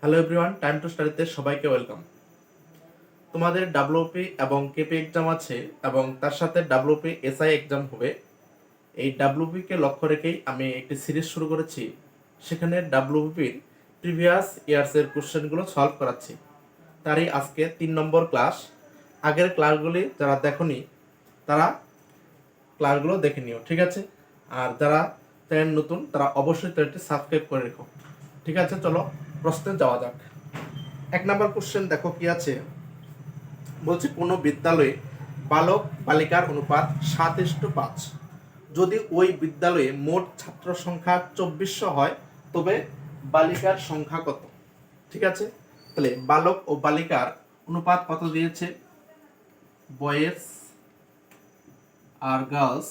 Hello everyone, time to স্টাডিতে সবাইকে welcome. তোমাদের WP এবং কেপি এক্সাম আছে এবং তার সাথে ডাব্লিউপি এসআই এক্সাম হবে। এই ডাব্লিউপিকে লক্ষ্য রেখেই আমি একটি সিরিজ শুরু করেছি। সেখানে ডাব্লিউপির প্রিভিয়াস ইয়ার্সের কোশ্চেনগুলো সলভ করাচ্ছি। তারই আজকে 3 নম্বর ক্লাস। আগের ক্লাসগুলি যারা দেখোনি তারা ক্লাসগুলো দেখে নিও, ঠিক আছে? আর যারা চ্যানেল নতুন তারা অবশ্যই চ্যানেলটি সাবস্ক্রাইব করে রেখো, ঠিক আছে? চলো প্রশ্নে যাওয়া যাক। 1 নম্বর কোশ্চেন দেখো কি আছে। বলছে কোনো বিদ্যালয়ে বালক বালিকার অনুপাত 7:5। যদি ওই বিদ্যালয়ে মোট ছাত্র সংখ্যা 2400 হয় তবে বালিকার সংখ্যা কত? ঠিক আছে, তাহলে বালক ও বালিকার অনুপাত কত দিয়েছে? বয়েজ আর গার্লস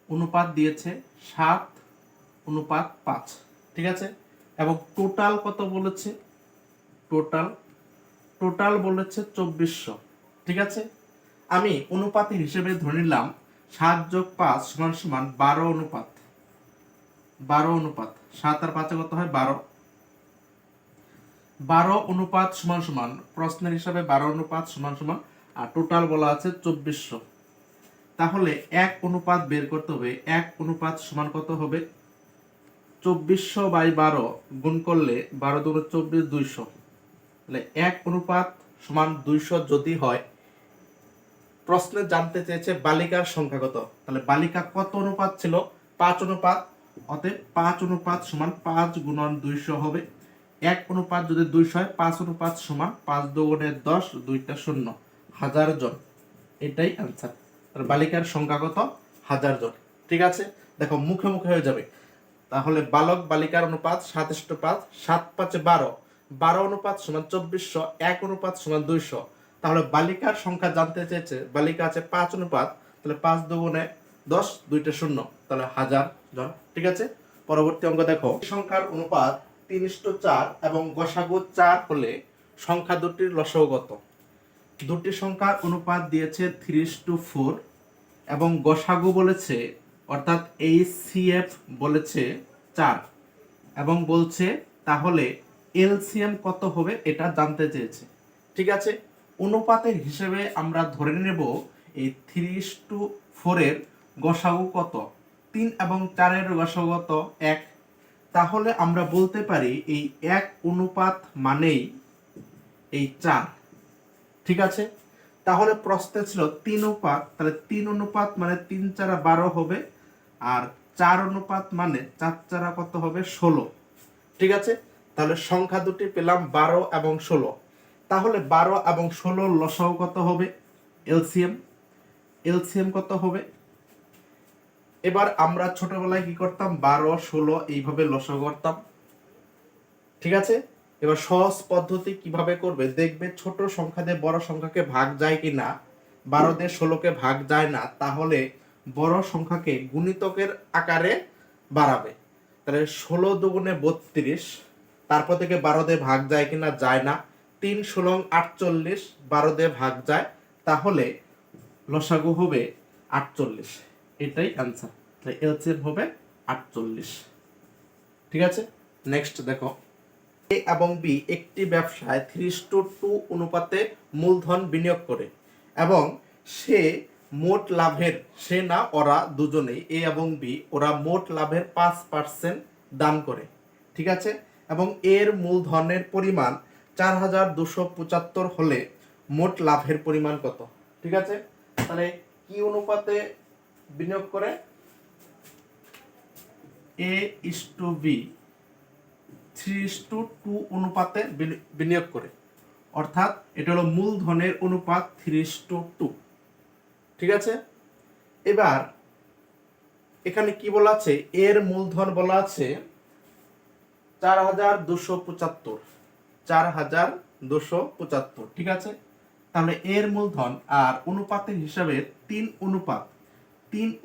অনুপাত দিয়েছে 7:5, ঠিক আছে? এবং টোটাল কত বলেছে? টোটাল বলেছে 2400, ঠিক আছে? আমি অনুপাতের হিসেবে ধরে নিলাম 7+5 = 12 অনুপাত। 7 আর 5 কত হয়? 12। 12 অনুপাত সমান প্রশ্নের হিসাবে 12 অনুপাত সমান আর টোটাল বলা আছে 2400। তাহলে 1 অনুপাত বের করতে হবে। 1 অনুপাত সমান কত হবে? 2400/12 গুণ করলে 12 × 24 200। তাহলে 1 অনুপাত সমান 200 যদি হয়, প্রশ্নে জানতে চেয়েছে বালিকার সংখ্যা কত। তাহলে বালিকা কত অনুপাত ছিল? 5 অনুপাত। অতএব 5 অনুপাত সমান 5 × 200 হবে। 1 অনুপাত যদি 200 হয়, 5 অনুপাত সমান 5 × 2 = 10, 2টা 0, 1000 জন। এটাই অ্যান্সার। আর বালিকার সংখ্যা কত? 1000 জন, ঠিক আছে? দেখো মুখে মুখে হয়ে যাবে। তাহলে বালক বালিকার অনুপাত 7:5, 7 × 5 = 12, 12 অনুপাত সমান 2400, 1 অনুপাত সমান 200। তাহলে বালিকার সংখ্যা জানতে চেয়েছে, বালিকা আছে 5 অনুপাত, তাহলে 5 × 2 = 10, 2টা 0, তাহলে 1000 জন, ঠিক আছে? পরবর্তী অঙ্ক দেখো। সংখ্যার অনুপাত 3:4 এবং গসাগু 4 হলে সংখ্যা দুটির লসাগু কত? দুটি সংখ্যার অনুপাত দিয়েছে 3:4 এবং গসাগু বলেছে, অর্থাৎ HCF বলেছে 4 এবং বলছে তাহলে এলসিএম কত হবে এটা জানতে চেয়েছে, ঠিক আছে? অনুপাতের হিসেবে আমরা ধরে নেব এই 3:4 এর গসাগু কত? 3 এবং 4 এর গসাগু কত? 1। তাহলে আমরা বলতে পারি এই 1 অনুপাত মানেই এই 4, ঠিক আছে? তাহলে প্রশ্নে ছিল 3 অনুপাত, তাহলে 3 অনুপাত মানে 3 × 4 = 12 হবে, আর 4 অনুপাত মানে 4 × 4 কত হবে? 16, ঠিক আছে? তাহলে সংখ্যা দুটি পেলাম 12 এবং 16। তাহলে 12 এবং 16 লসাগু কত হবে? এলসিএম কত হবে? এবার আমরা ছোটবেলায় কি করতাম? 12 16 এইভাবে লসাগু করতাম, ঠিক আছে? এবার সহজ পদ্ধতি কিভাবে করবে দেখবে। ছোট সংখ্যা দিয়ে বড় সংখ্যাকে ভাগ যায় কিনা। 12 দিয়ে 16কে ভাগ যায় না, তাহলে বড় সংখ্যাকে গুণিতকের আকারে বাড়াবে। তাহলে 16 × 2 = 32, তারপর থেকে 12 দিয়ে ভাগ যায় কিনা? যায় না। 3 × 16 = 48, 12 দিয়ে ভাগ যায়, তাহলে লসাগু হবে 48। এটাই অ্যান্সার। তাহলে এলসিএম হবে 48, ঠিক আছে? নেক্সট দেখো। এ এবং বি একটি ব্যবসায় 3:2 অনুপাতে মূলধন বিনিয়োগ করে এবং সে মোট লাভের, সে না ওরা দুজনেই, এ এবং বি, ওরা মোট লাভের 5% দান করে, ঠিক আছে? এবং এর মূলধনের পরিমাণ 4275 হলে মোট লাভের পরিমাণ কত? ঠিক আছে, তাহলে কি অনুপাতে বিনিয়োগ করে? A:B 3:2 অনুপাতে বিনিয়োগ করে, অর্থাৎ এটা হলো মূলধনের অনুপাত 3:2, ঠিক আছে? এবার এখানে কি বলা আছে? এর মূলধন বলা আছে 4275, 4275, ঠিক আছে? তাহলে এর মূলধন আর অনুপাতের হিসাবে 3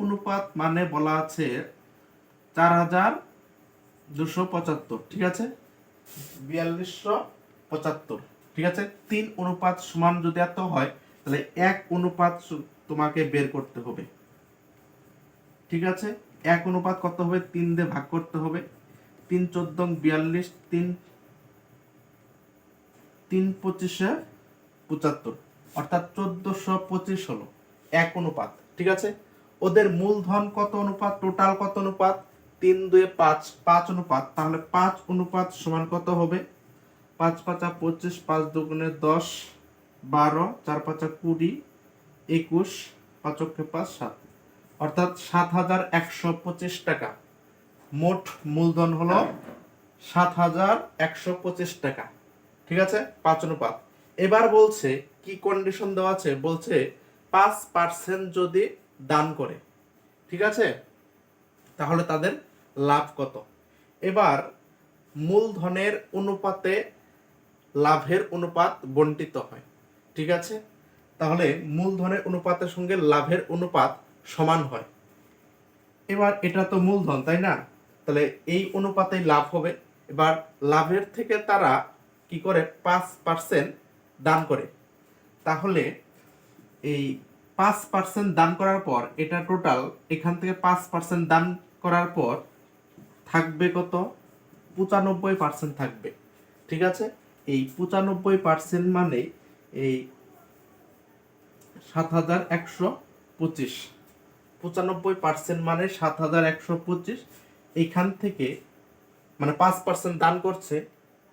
অনুপাত মানে বলা আছে 4275, ঠিক আছে? 4275, ঠিক আছে? 3 অনুপাত সমান যদি এত হয়, তাহলে 1 অনুপাত তোমাকে বের করতে হবে, ঠিক আছে? 1 অনুপাত কত হবে? 3 দিয়ে ভাগ করতে হবে। 3 14 42, 3 25 75, অর্থাৎ 1425 হলো 1 অনুপাত। ঠিক আছে, ওদের মূলধন কত অনুপাত, টোটাল কত অনুপাত, 3 2 5, 5 অনুপাত। তাহলে 5 অনুপাত সমান কত হবে, 5 5 25, 5 2 10, 12, 4 5 20, 21, 5 5 7, অর্থাৎ 7125 টাকা। মোট মূলধন হলো 7125 টাকা। ঠিক আছে, 5 অনুপাত। এবার বলছে কি কন্ডিশন দেওয়া আছে, বলছে 5% যদি দান করে, ঠিক আছে, তাহলে তাদের লাভ কত। এবার মূলধনের অনুপাতে লাভের অনুপাত বন্টিত হয়। ঠিক আছে, তাহলে মূলধনের অনুপাতের সঙ্গে লাভের অনুপাত সমান হয়। এবার এটা তো মূলধন, তাই না, তাহলে এই অনুপাতেই লাভ হবে। এবার লাভের থেকে তারা কি করে, 5% দান করে। তাহলে এই 5% দান করার পর, এটা টোটাল এখান থেকে 5% দান করার পর থাকবে কত, 95% থাকবে। ঠিক আছে, এই 95% মানে এই 7125, 95% মানে 7125। এইখান থেকে মানে 5% দান করছে,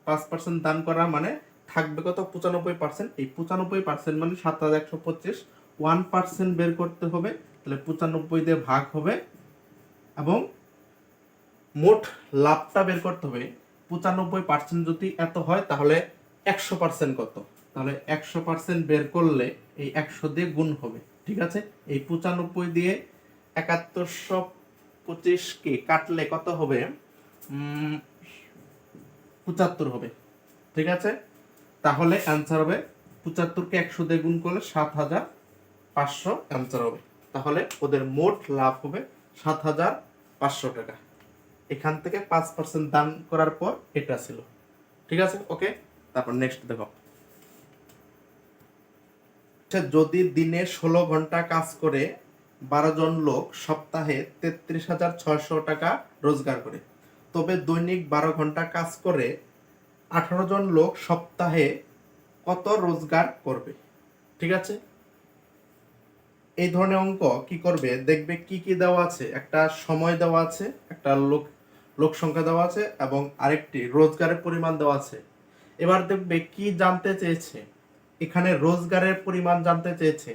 5% দান করা মানে থাকবে কত, 95%। এই 95% মানে 7125, 1% বের করতে হবে, তাহলে 95 দিয়ে ভাগ হবে এবং মোট লাভটা বের করতে হবে। 95% যদি এত হয় তাহলে 100% কত, তাহলে 100% বের করলে এই 100 দিয়ে গুণ হবে। ঠিক আছে, এই 95 দিয়ে 7125 কে কাটলে কত হবে, 75 হবে। ঠিক আছে, তাহলে অ্যান্সার হবে 75 কে 100 দিয়ে গুণ করলে 7500 অ্যান্সার হবে। তাহলে ওদের মোট লাভ হবে 7500 টাকা। এখান থেকে 5% দান করার পর এটা ছিল। ঠিক আছে, ওকে। তারপর নেক্সট দেখো, যদি দিনে 16 ঘন্টা কাজ করে 12 জন লোক সপ্তাহে 33,600 টাকা রোজগার করে, তবে দৈনিক 12 ঘন্টা কাজ করে 18 জন লোক সপ্তাহে কত রোজগার করবে। ঠিক আছে, এই ধরনের অঙ্ক কি করবে, দেখবে কি কি দেওয়া আছে, একটা সময় দেওয়া আছে, একটা লোক সংখ্যা দেওয়া আছে এবং আরেকটি রোজগারের পরিমাণ দেওয়া আছে। এবার দেখবে কি জানতে চেয়েছে, এখানে রোজগারের পরিমাণ জানতে চেয়েছে।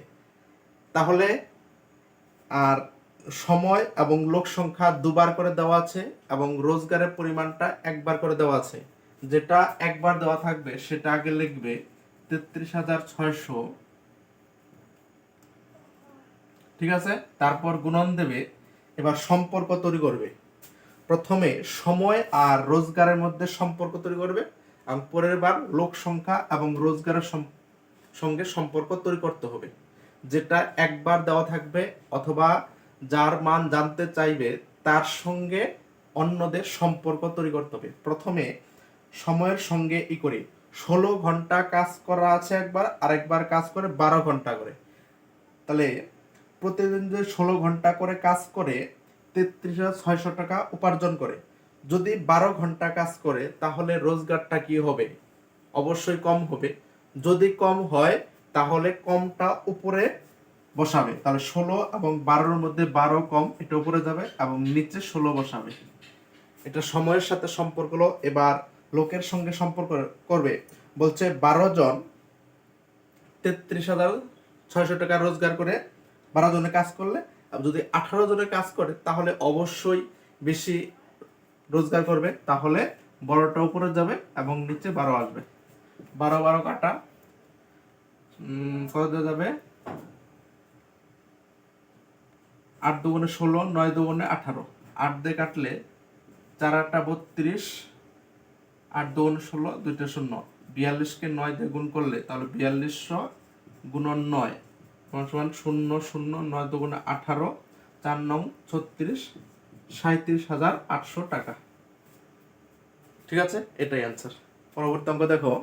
তাহলে আর সময় এবং লোক সংখ্যা দুবার করে দেওয়া আছে এবং রোজগারের পরিমাণটা একবার করে দেওয়া আছে। যেটা একবার দেওয়া থাকবে সেটা আগে লিখবে 33,600। ঠিক আছে, তারপর গুণন দেবে। এবার সম্পর্ক তৈরি করবে, প্রথমে সময় আর রোজগারের মধ্যে সম্পর্ক তৈরি করবে এবং পরের বার লোক সংখ্যা এবং রোজগারের সঙ্গে সম্পর্ক তৈরি করতে হবে। যেটা একবার দেওয়া থাকবে অথবা যার মান জানতে চাইবে তার সঙ্গে অন্যদের সম্পর্ক তৈরি করতে হবে। প্রথমে সময়ের সঙ্গে করি, 16 ঘন্টা কাজ করা আছে একবার, আরেকবার কাজ করে 12 ঘন্টা করে। তাহলে প্রতিদিন যে 16 ঘন্টা করে কাজ করে 33,600 টাকা উপার্জন করে, যদি 12 ঘন্টা কাজ করে তাহলে রোজগারটা কি হবে, অবশ্যই কম হবে। যদি কম হয় তাহলে কমটা উপরে বসাবে, তাহলে 16 এবং 12-র মধ্যে 12 কম, এটা উপরে যাবে এবং নিচে 16 বসাবে। এটা সময়ের সাথে সম্পর্ক হলো। এবার লোকের সঙ্গে সম্পর্ক করবে, বলছে 12 জন 33,600 টাকা রোজগার করে 12 জনে কাজ করলে, যদি 18 জনে কাজ করে তাহলে অবশ্যই বেশি রোজগার করবে, তাহলে বড়টা উপরে যাবে এবং নিচে 12 আসবে। 12 12 কাটা কত যাবে, 8 দুগুণে 16, 9 দুগুণে 18, 8 দিয়ে কাটলে 4 8 32, 8 দুগুণে 16, 2টা 0, 42 কে 9 দিয়ে গুণ করলে তাহলে 4200 গুণন 9 সমান 0 0, 9 দুগুণে 18, 4 9 36, 37,800 টাকা। ঠিক আছে, এটাই অ্যান্সার। পরবর্তী অঙ্ক দেখো,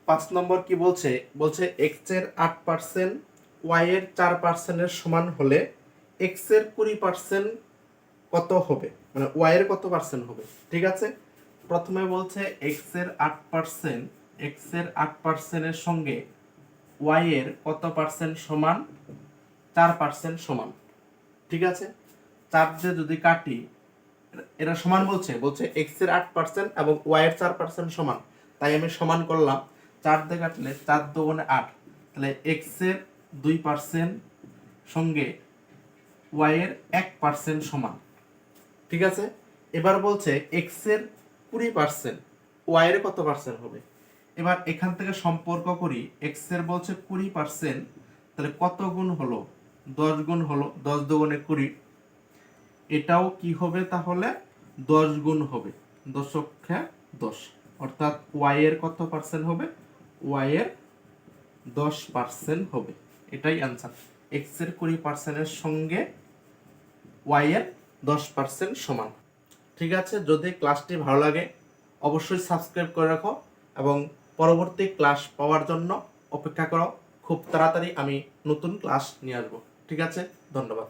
5 নম্বর কি বলছে, বলছে x এর 8% y এর 4% এর সমান হলে এক্স এর 20% কত হবে, মানে ওয়াই এর কত পার্সেন্ট হবে। ঠিক আছে, প্রথমে বলছে এক্স এর 8%, এক্স এর 8%-এর সঙ্গে ওয়াই এর কত পার্সেন্ট সমান, 4% সমান। ঠিক আছে, 4 দিয়ে যদি কাটি, এরা সমান বলছে এক্স এর 8% এবং ওয়াই এর 4% সমান, তাই আমি সমান করলাম। 4 দিয়ে কাটলে 4 দুগুণে 8, তাহলে এক্স এর 2% সঙ্গে ওয়াই এর 1% সমান। ঠিক আছে, এবার বলছে এক্স এর 20%, ওয়াই এর কত পার্সেন্ট হবে। এবার এখান থেকে সম্পর্ক করি, এক্স এর বলছে 20%, তাহলে কত গুণ হলো, 10 গুণ হলো, 10 দুগুণে 20, এটাও কি হবে তাহলে 10 গুণ হবে, 10 অর্থাৎ ওয়াই এর কত পার্সেন্ট হবে, ওয়াই এর 10% হবে। এটাই অ্যান্সার, এক্স এর 20%-এর সঙ্গে ওয়াই এর 10% সমান। ঠিক আছে, যদি ক্লাসটি ভালো লাগে অবশ্যই সাবস্ক্রাইব করে রাখো এবং পরবর্তী ক্লাস পাওয়ার জন্য অপেক্ষা করো। খুব তাড়াতাড়ি আমি নতুন ক্লাস নিয়ে আসবো। ঠিক আছে, ধন্যবাদ।